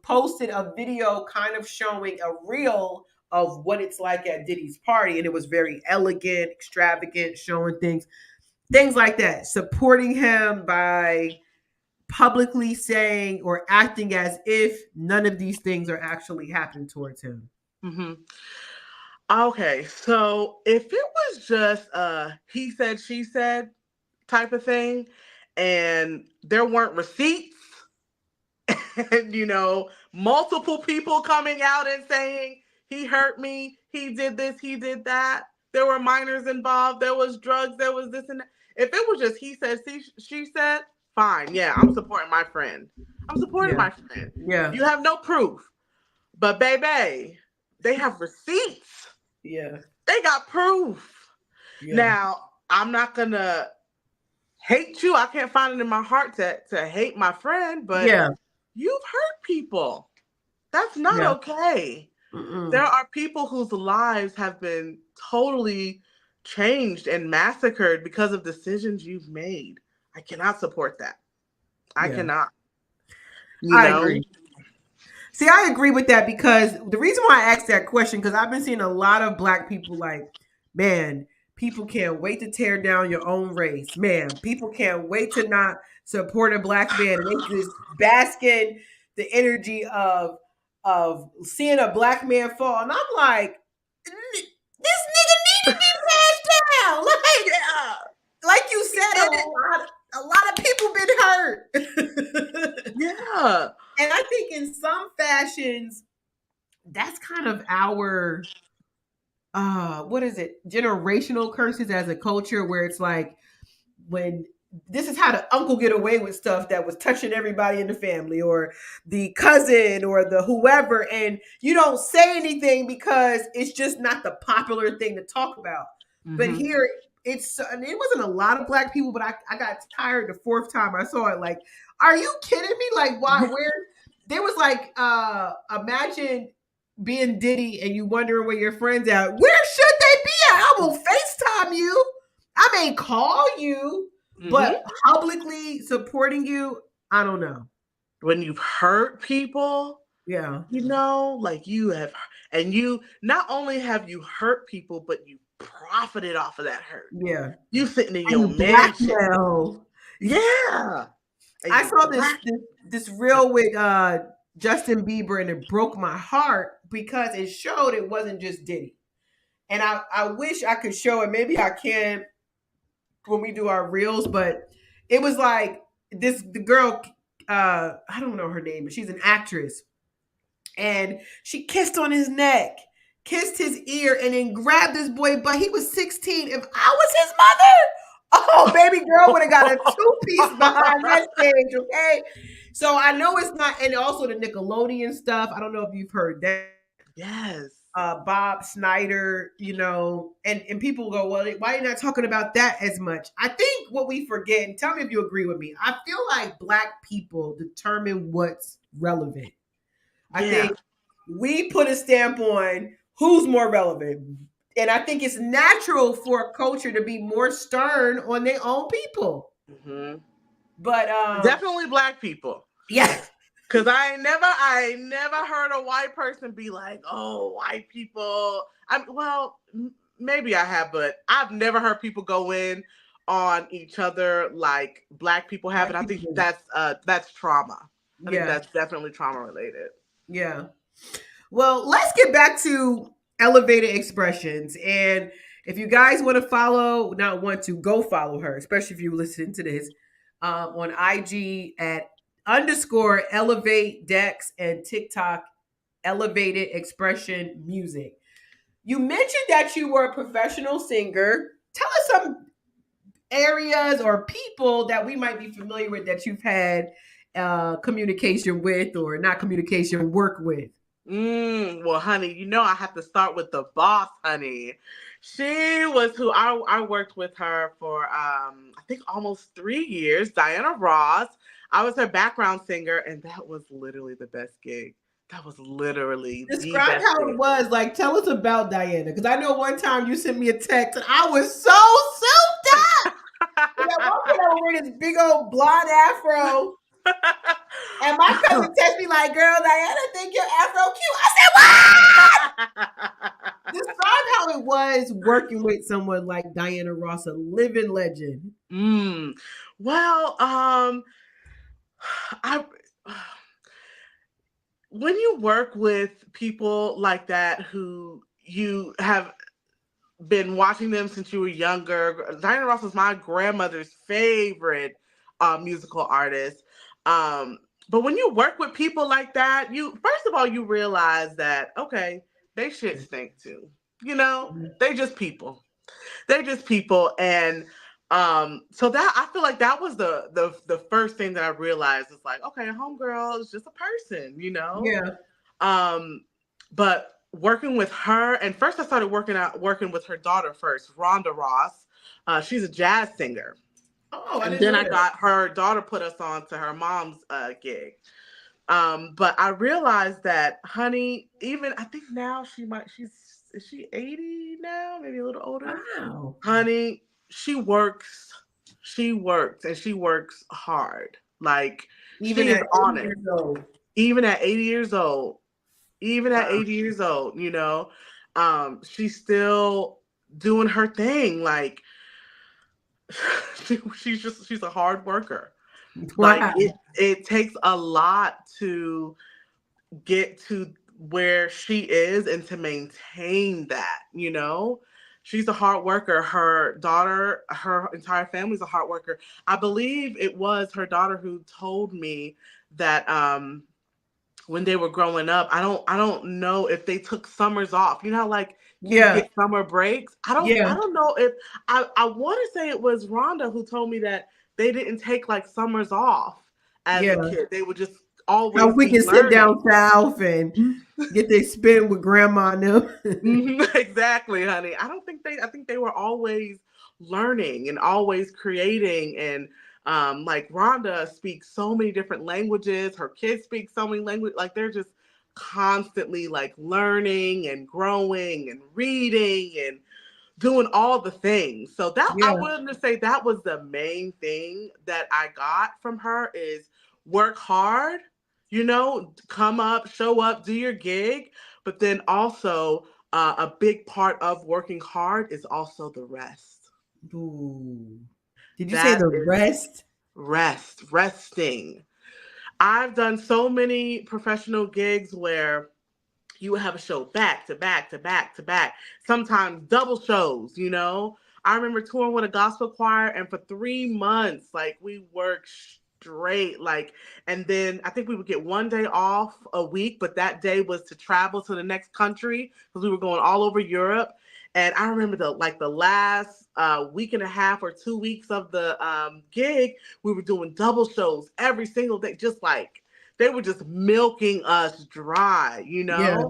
posted a video kind of showing a reel of what it's like at Diddy's party, and it was very elegant, extravagant, showing things like that, supporting him by publicly saying or acting as if none of these things are actually happening towards him. Mhm. Okay, so if it was just he said, she said type of thing, and there weren't receipts, and multiple people coming out and saying he hurt me, he did this, he did that. There were minors involved. There was drugs. There was this and that. If it was just he said, she said, fine. Yeah, I'm supporting my friend. I'm supporting Yeah. my friend. Yeah. You have no proof, but baby, they have receipts. Yeah. They got proof. Yeah. Now, I'm not gonna hate you. I can't find it in my heart to hate my friend, but Yeah. you've hurt people. That's not Yeah. okay. There Mm-mm. are people whose lives have been totally changed and massacred because of decisions you've made. I cannot support that. I Yeah. cannot. You I know? agree. See, I agree with that because the reason why I asked that question, because I've been seeing a lot of black people like, man, people can't wait to tear down your own race. Man, people can't wait to not support a black man. And they just bask in the energy of seeing a black man fall. And I'm like, this nigga need to be passed down. Yeah. Like you said, a lot of people been hurt. Yeah. And I think in some fashions, that's kind of our what is it? Generational curses as a culture where it's like when this is how the uncle get away with stuff that was touching everybody in the family or the cousin or the whoever, and you don't say anything because it's just not the popular thing to talk about. But Mm-hmm. here and it wasn't a lot of black people, but I got tired the fourth time I saw it. Like, are you kidding me? Like, why? Where there was like, imagine being Diddy and you wondering where your friends at. Where should they be at? I will FaceTime you. I may call you, Mm-hmm. but publicly supporting you, I don't know. When you've hurt people, Yeah. like you have, and you not only have you hurt people, but you profited off of that hurt. Yeah. You sitting in And your you mansion. blackmail. Yeah. And I you saw black. this reel with Justin Bieber and it broke my heart because it showed it wasn't just Diddy. And I wish I could show it. Maybe I can when we do our reels, but it was like the girl, I don't know her name, but she's an actress. And she kissed on his neck, kissed his ear, and then grabbed this boy. But he was 16. If I was his mother, oh, baby girl would have got a two-piece behind that stage, okay? So I know it's not, and also the Nickelodeon stuff. I don't know if you've heard that. Yes. Bob Snyder, and people go, well, why are you not talking about that as much? I think what we forget, and tell me if you agree with me, I feel like black people determine what's relevant. I Yeah. think we put a stamp on who's more relevant. And I think it's natural for a culture to be more stern on their own people. Mm-hmm. But Definitely black people. yeah. Cause I never heard a white person be like, "Oh, white people." Maybe I have, but I've never heard people go in on each other like black people have, and I think that's trauma. I think Yeah. that's definitely trauma related. Yeah. Well, let's get back to elevated expressions. And if you guys want to follow, not want to, go follow her, especially if you listen to this on IG at underscore elevate Dex and TikTok elevated expression music. You mentioned that you were a professional singer. Tell us some areas or people that we might be familiar with that you've had communication with or not communication work with. Well, honey, I have to start with the boss, honey. She was who I worked with her for I think almost 3 years. Diana Ross. I was her background singer, and that was literally the best gig. That was literally the Describe best how it gig. was. Like, tell us about Diana. Because I know one time you sent me a text and I was so souped up. And at one point I was wearing this big old blonde afro. And my cousin texted me like, girl, Diana think your afro cute. I said, what? Describe how it was working with someone like Diana Ross, a living legend. mm. Well, I when you work with people like that who you have been watching them since you were younger. Diana Ross was my grandmother's favorite musical artist. Um, but when you work with people like that, you first of all you realize that okay, they shit stink too. They just people. They're just people, and so that I feel like that was the first thing that I realized. It's like okay, homegirl is just a person. Yeah. But working with her, and first I started working with her daughter first, Rhonda Ross. She's a jazz singer. Oh, I And didn't then know I that. got her daughter put us on to her mom's gig. But I realized that, honey, even I think now is she 80 now, maybe a little older? Wow. Honey, she works and she works hard. Like Even she is at on 80 it. years old. even at 80 years old, even at Wow. 80 years old, she's still doing her thing. Like she's a hard worker. Like Wow. it takes a lot to get to where she is and to maintain that. She's a hard worker. Her daughter, her entire family's a hard worker. I believe it was her daughter who told me that when they were growing up, I don't know if they took summers off. You know how like kids Yeah. get summer breaks? I Yeah. don't know if I want to say it was Rhonda who told me that they didn't take like summers off as a Yeah. kid. They would just How always we be can sit learning. down south and get their spin with grandma and them. Exactly, honey. I think they were always learning and always creating and like Rhonda speaks so many different languages. Her kids speak so many languages. Like they're just constantly like learning and growing and reading and doing all the things. So that I Yeah. wouldn't say that was the main thing that I got from her is work hard, come up, show up, do your gig, but then also a big part of working hard is also the rest. Ooh. Did you say That the is rest? resting. I've done so many professional gigs where you would have a show back to back to back to back, sometimes double shows. I remember touring with a gospel choir, and for 3 months, like we worked straight, like, and then I think we would get one day off a week, but that day was to travel to the next country because we were going all over Europe. And I remember the last week and a half or 2 weeks of the gig, we were doing double shows every single day, just like they were just milking us dry, Yeah.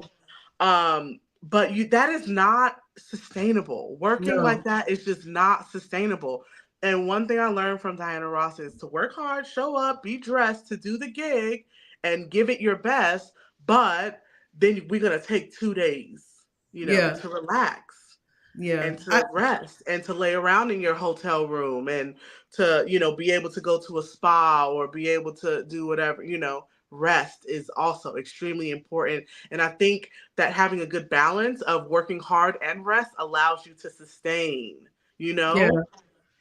but that is not sustainable. Working like No. that is just not sustainable. And one thing I learned from Diana Ross is to work hard, show up, be dressed to do the gig and give it your best, but then we're going to take 2 days, Yeah. to relax Yeah. and to rest and to lay around in your hotel room and to be able to go to a spa or be able to do whatever. Rest is also extremely important, and I think that having a good balance of working hard and rest allows you to sustain you Yeah. know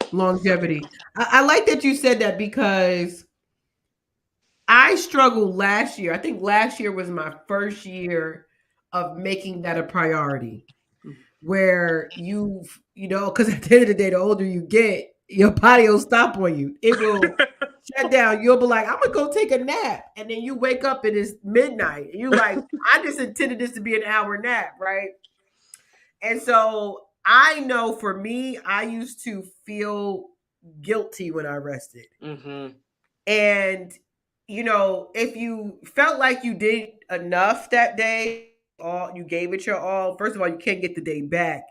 so, Longevity. I like that you said that because I struggled last year. I think last year was my first year of making that a priority. Where because at the end of the day, the older you get, your body will stop on you. It will shut down. You'll be like, I'm gonna go take a nap. And then you wake up and it's midnight. And you like, I just intended this to be an hour nap, right? And so I know for me, I used to feel guilty when I rested. hmm And if you felt like you did enough that day, all you gave it your all, first of all, you can't get the day back.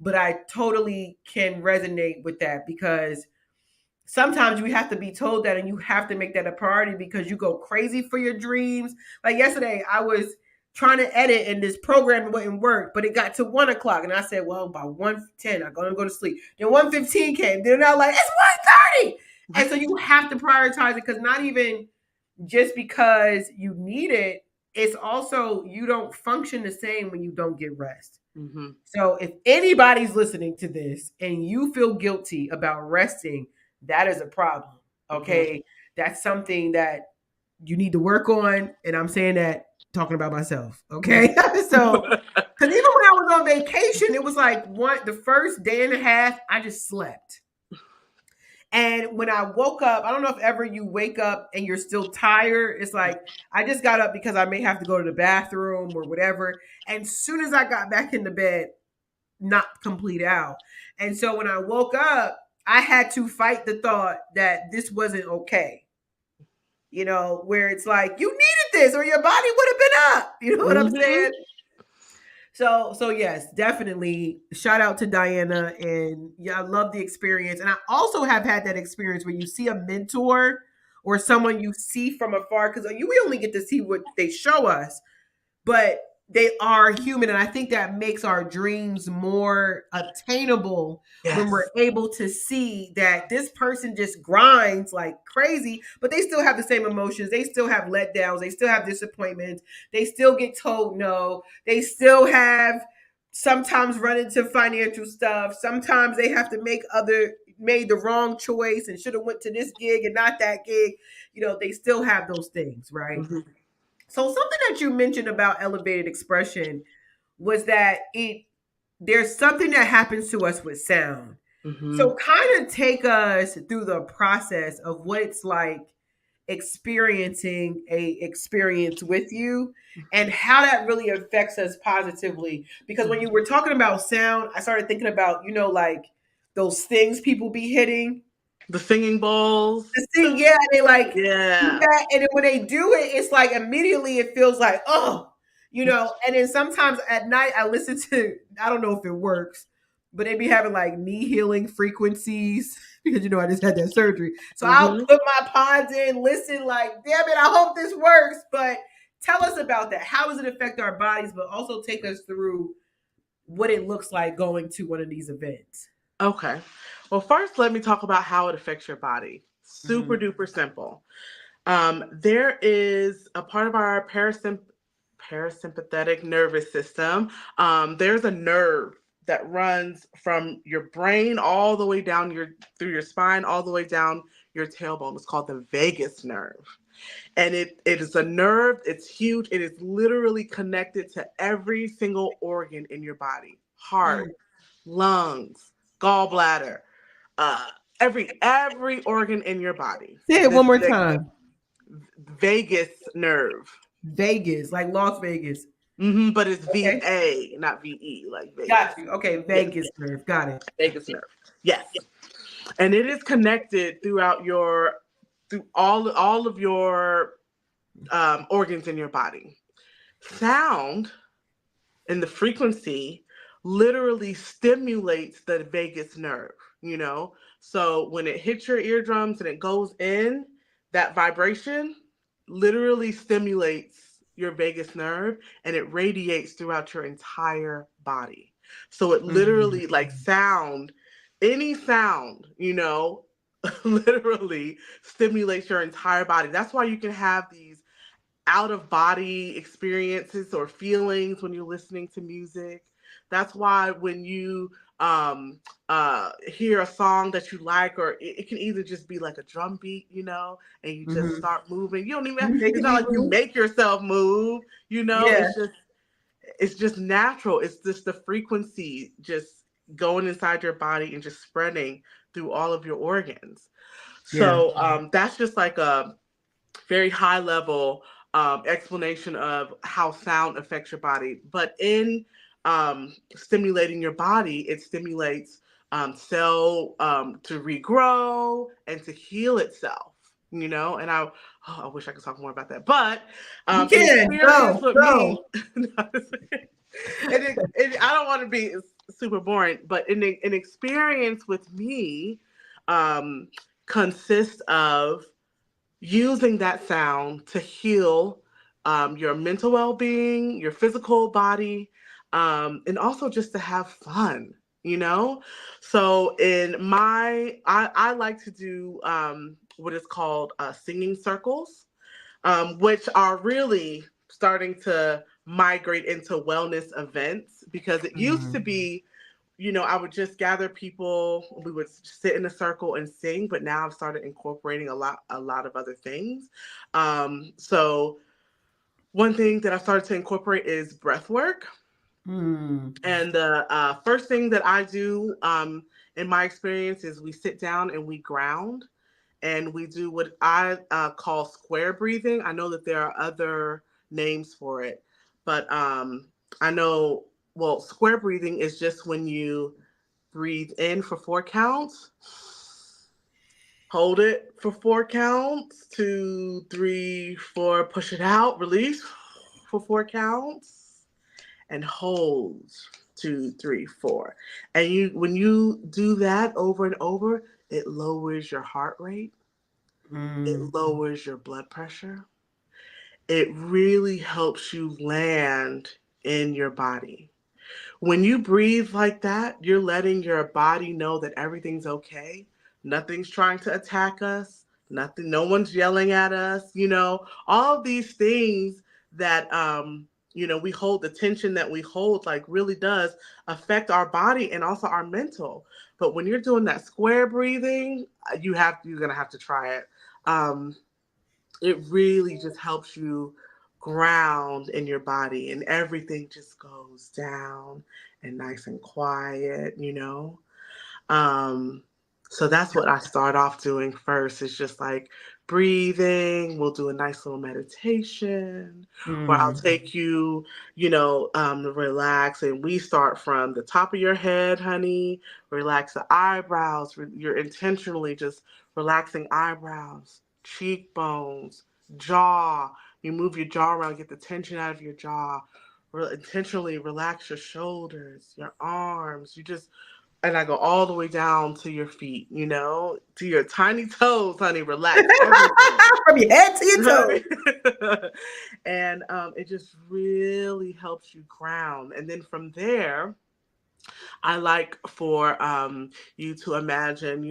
But I totally can resonate with that because sometimes you have to be told that and you have to make that a priority because you go crazy for your dreams. Like yesterday, I was trying to edit and this program wouldn't work, but it got to 1 o'clock. And I said, well, by 1:10, I'm going to go to sleep. Then 1:15 came. Then I was like, it's 1:30. And so you have to prioritize it because not even just because you need it, it's also you don't function the same when you don't get rest. hmm So if anybody's listening to this and you feel guilty about resting, that is a problem. hmm Okay. That's something that you need to work on. And I'm saying that talking about myself. Okay. So, because even when I was on vacation, it was like the first day and a half, I just slept. And when I woke up, I don't know if ever you wake up and you're still tired. It's like I just got up because I may have to go to the bathroom or whatever. And as soon as I got back in the bed, not complete out. And so when I woke up, I had to fight the thought that this wasn't okay. Where it's like you needed this or your body would have been up. You know what I'm hmm saying? So yes, definitely shout out to Diana and yeah, I love the experience. And I also have had that experience where you see a mentor or someone you see from afar because we only get to see what they show us, but they are human, and I think that makes our dreams more attainable when we're Yes. able to see that this person just grinds like crazy, but they still have the same emotions, they still have letdowns, they still have disappointments, they still get told no, they still have sometimes run into financial stuff, sometimes they have to made the wrong choice and should have went to this gig and not that gig. They still have those things, right? Mm-hmm. So something that you mentioned about elevated expression was that there's something that happens to us with sound. Mm-hmm. So kind of take us through the process of what it's like experiencing a experience with you and how that really affects us positively. Because when you were talking about sound, I started thinking about, like those things people be hitting. The singing bowls. The thing, yeah, they like do Yeah. that, and then when they do it, it's like immediately it feels like, oh, And then sometimes at night I listen to, I don't know if it works, but they be having like knee healing frequencies because I just had that surgery. So I'll Mm-hmm. put my pods in, listen, like, damn it, I hope this works. But tell us about that. How does it affect our bodies, but also take us through what it looks like going to one of these events? Okay. Well, first, let me talk about how it affects your body. Super Mm-hmm. duper simple. There is a part of our parasympathetic nervous system. There's a nerve that runs from your brain all the way down through your spine, all the way down your tailbone. It's called the vagus nerve. And it is a nerve, it's huge. It is literally connected to every single organ in your body. Heart, lungs, gallbladder, uh, every organ in your body. Say it one This more big time. vagus nerve. Vegas, like Las Vegas. But it's Okay. VA, not VE, like Vegas. Got you. Okay, Yes, Vegas nerve. Got it. vagus nerve. Yes, and it is connected through all of your organs in your body. Sound and the frequency literally stimulates the vagus nerve, you know? So when it hits your eardrums and it goes in, that vibration literally stimulates your vagus nerve and it radiates throughout your entire body. So it Mhm. literally, like any sound, literally stimulates your entire body. That's why you can have these out of body experiences or feelings when you're listening to music. That's why when you hear a song that you like, or it can either just be like a drum beat, and you just Mhm. start moving. You don't even. Mhm. It's Making not me like you move. make yourself move. Yeah. It's just natural. It's just the frequency just going inside your body and just spreading through all of your organs. Yeah. So that's just like a very high level explanation of how sound affects your body. But in stimulating your body, it stimulates cell to regrow and to heal itself. And I wish I could talk more about that. But You an can experience go, with go. me, I don't want to be super boring, but an experience with me um, consists of using that sound to heal your mental well-being, your physical body, and also just to have fun. So I like to do what is called singing circles, which are really starting to migrate into wellness events, because it used to Mhm. be, I would just gather people, we would sit in a circle and sing, but now I've started incorporating a lot of other things. So one thing that I started to incorporate is breath work. Mm. And the first thing that I do in my experience is we sit down and we ground, and we do what I call square breathing. I know that there are other names for it, but I know, well, square breathing is just when you breathe in for 4 counts, hold it for 4 counts, 2, 3, 4, push it out, release for 4 counts, and hold 2, 3, 4. And when you do that over and over, it lowers your heart rate, it Mm. lowers your blood pressure, it really helps you land in your body. When you breathe like that, you're letting your body know that everything's okay. Nothing's trying to attack us. Nothing, no one's yelling at us. All of these things that we hold, the tension that we hold, like really does affect our body and also our mental. But when you're doing that square breathing, you're gonna have to try it. Um, it really just helps you ground in your body, and everything just goes down and nice and quiet. um, so that's what I start off doing first. It's just like breathing. We'll do a nice little meditation where I'll Mm. take you, to relax. And we start from the top of your head, honey. Relax the eyebrows. You're intentionally just relaxing eyebrows, cheekbones, jaw. You move your jaw around, get the tension out of your jaw. Intentionally relax your shoulders, your arms. And I go all the way down to your feet, to your tiny toes, honey. Relax everything. From your head to your toes. Honey. And it just really helps you ground. And then from there, I like for you to imagine,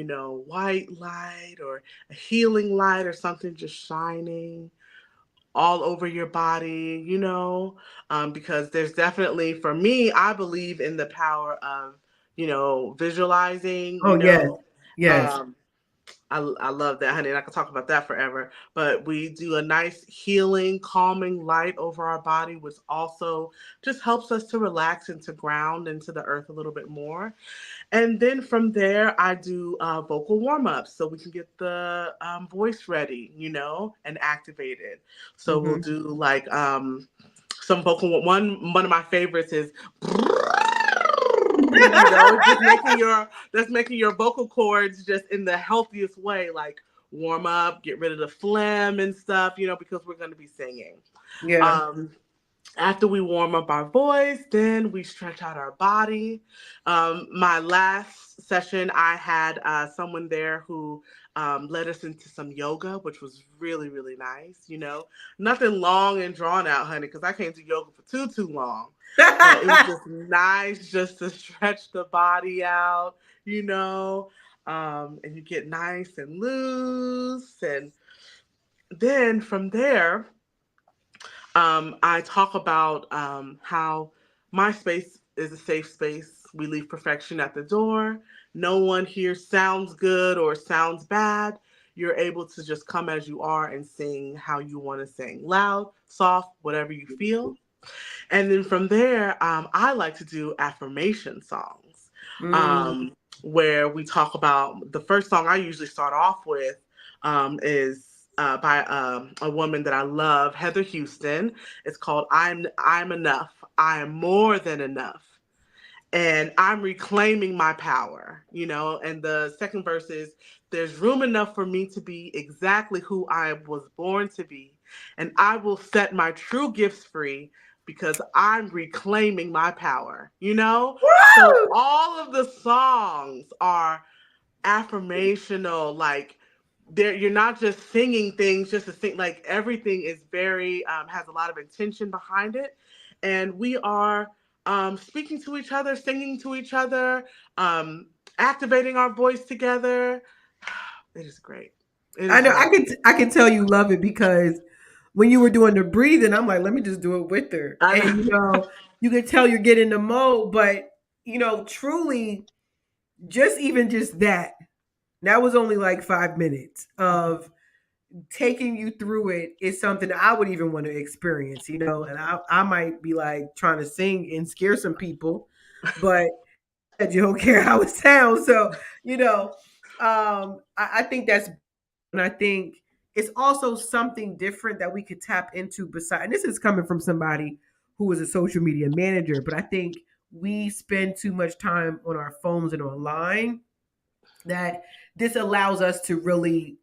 white light or a healing light or something just shining all over your body, because there's definitely, for me, I believe in the power of, visualizing, Oh yes, yes. um, I love that, honey, and I could talk about that forever. But we do a nice healing, calming light over our body, which also just helps us to relax and to ground into the earth a little bit more. And then from there, I do vocal warm ups so we can get the voice ready, and activated. So we'll Hmm. do like some vocal. One of my favorites is, just making your vocal cords just in the healthiest way, like warm up, get rid of the phlegm and stuff, because we're going to be singing. Yeah. Um, After we warm up our voice, then we stretch out our body. My last session, I had someone there who led us into some yoga, which was really, really nice. Nothing long and drawn out, honey, because I can't do yoga for too long. But it was just nice just to stretch the body out, and you get nice and loose. And then from there, I talk about how my space is a safe space. We leave perfection at the door. No one here sounds good or sounds bad. You're able to just come as you are and sing how you want to sing, loud, soft, whatever you feel. And then from there, I like to do affirmation songs, Mm. um, where we talk about, the first song I usually start off with is by a woman that I love, Heather Houston. It's called I'm Enough. I am more than enough. And I'm reclaiming my power, And the second verse is, there's room enough for me to be exactly who I was born to be. And I will set my true gifts free because I'm. My power. So Woo! all of the songs are affirmational, like you're not just singing things just to sing, like everything is very has a lot of intention behind it, and we are speaking to each other, singing to each other, um, activating our voice together. It is great. It I is know. really I can tell you love it because when you were doing the breathing, I'm like, let me just do it with her, I and know. you can tell you're getting the mode. But truly, just even just that. That was only like 5 minutes of taking you through it is something I would even want to experience, and I might be like trying to sing and scare some people, but you don't care how it sounds. So, I think that's, and I think it's also something different that we could tap into beside, and this is coming from somebody who is a social media manager, but I think we spend too much time on our phones and online that this allows us to really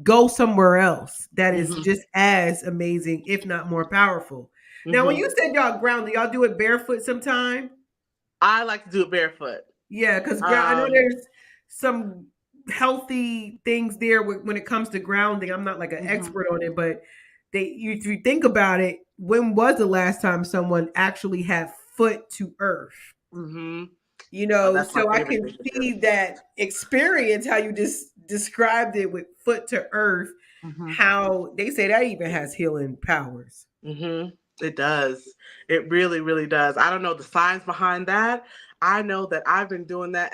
go somewhere else that is Hmm. just as amazing, if not more powerful. Now, when Hmm. you said y'all ground, do y'all do it barefoot sometime? I like to do it barefoot. Yeah, because ground. I know um there's some healthy things there when it comes to grounding. I'm not like an mhm. expert on it, but if you think about it, when was the last time someone actually had foot to earth? Mm-hmm. You Oh, know, that's my so I favorite can thing to do. see that experience, how you just described it with foot to earth, Mm-hmm. how they say that even has healing powers. Mm-hmm. It does. It really, really does. I don't know the science behind that. I know that I've been doing that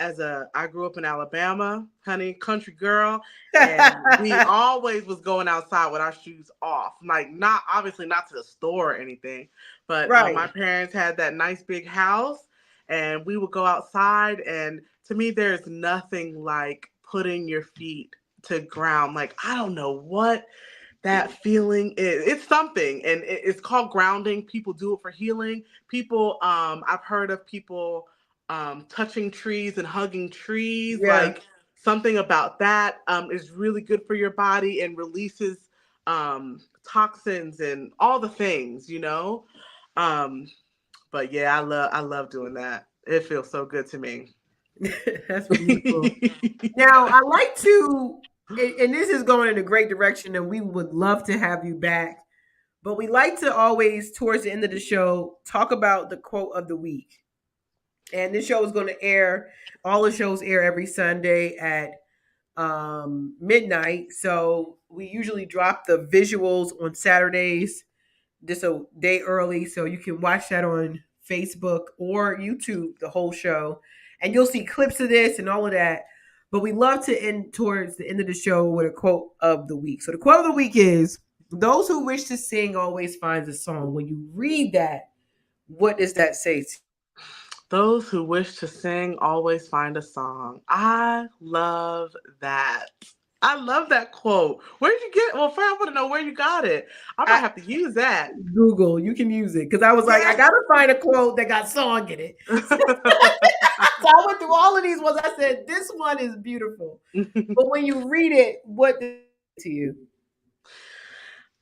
I grew up in Alabama, honey, country girl, and we always was going outside with our shoes off. Like, not obviously not to the store or anything, but Right. my parents had that nice big house, and we would go outside. And to me, there's nothing like putting your feet to ground. Like, I don't know what that feeling is. It's something, and it's called grounding. People do it for healing. People, I've heard of people touching trees and hugging trees. Yeah. Like, something about that is really good for your body and releases toxins and all the things, you know. um but yeah, I love doing that. It feels so good to me. That's beautiful. Now, I like to, and this is going in a great direction, and we would love to have you back. But we like to always, towards the end of the show, talk about the quote of the week. And this show is going to air, all the shows air every Sunday at midnight. So we usually drop the visuals on Saturdays, just a day early. So you can watch that on Facebook or YouTube, the whole show. And you'll see clips of this and all of that. But we love to end towards the end of the show with a quote of the week. So the quote of the week is, those who wish to sing always finds a song. When you read that, what does that say to Those who wish to sing always find a song. I love that. I love that quote. Where did you get it? Well, first I want to know where you got it. I might I, have to use that. Google? You can use it. Because I was like, I Yes. got to find a quote that got song in it. So I went through all of these ones. I said, this one is beautiful. But when you read it, what does it say to you?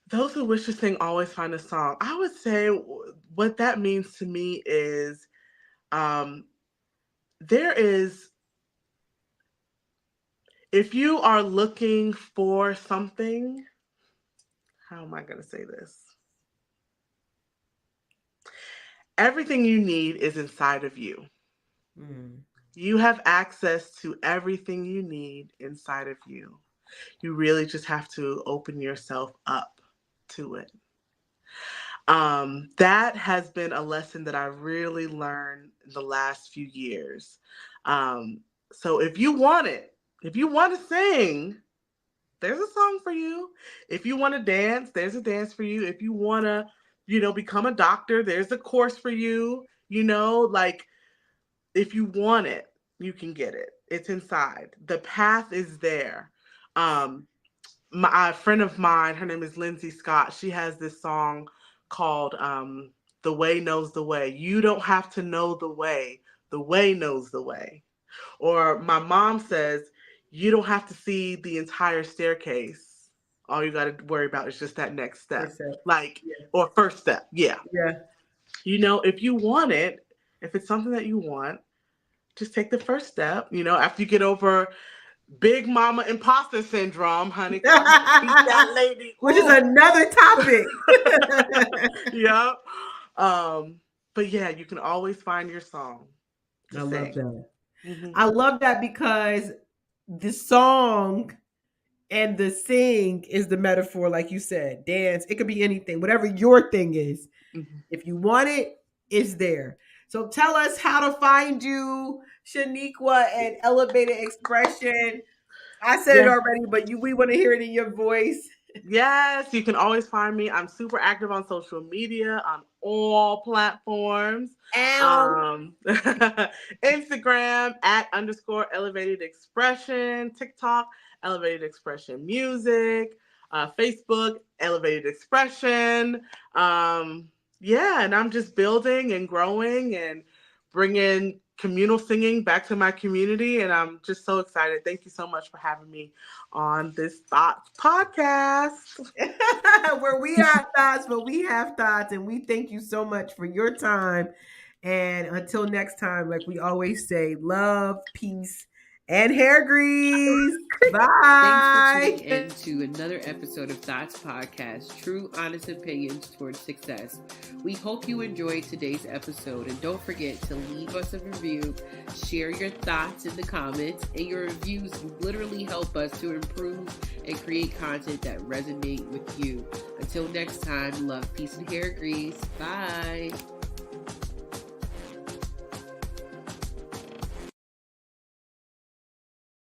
Those who wish to sing always find a song. I would say what that means to me is um, there is, if you are looking for something, how am I going to say this? Everything you need is inside of you. Mm. You have access to everything you need inside of you. You really just have to open yourself up to it. That has been a lesson that I really learned in the last few years. Um, so if you want it, if you want to sing, there's a song for you. If you want to dance, there's a dance for you. If you want to, become a doctor, there's a course for you. Like, if you want it, you can get it. It's inside. The path is there. Um, a friend of mine, her name is Lindsay Scott. She has this song called "The Way Knows the Way." You don't have to know the way. The way knows the way. Or my mom says, you don't have to see the entire staircase. All you got to worry about is just that next step. Percent. Like, Yeah. or first step. Yeah. Yeah. If you want it, if it's something that you want, just take the first step. After you get over big mama imposter syndrome, honey, because I had to beat that lady. Which is Ooh. another topic. Yep. But yeah, you can always find your song to I love sing. that. Mm-hmm. I love that because the song and the sing is the metaphor, like you said. Dance, it could be anything, whatever your thing is. Mm-hmm. If you want it, it's there. So tell us how to find you, Sheniqua, and Elevated Expression. I said it Yeah. already, but we want to hear it in your voice. Yes, you can always find me. I'm super active on social media on all platforms. Ow. Instagram at _ elevated expression, TikTok, elevated expression music, Facebook, elevated expression. Yeah, and I'm just building and growing and bringing communal singing back to my community. And I'm just so excited. Thank you so much for having me on this Thoughts podcast. Where we are thoughts, but we have thoughts, and we thank you so much for your time. And until next time, like we always say, love, peace, and hair grease. Thanks for tuning Bye. in to another episode of T.H.O.T.S Podcast, True Honest Opinions Towards Success. We hope you enjoyed today's episode, and don't forget to leave us a review, share your thoughts in the comments, and your reviews literally help us to improve and create content that resonate with you. Until next time, love, peace, and hair grease. Bye.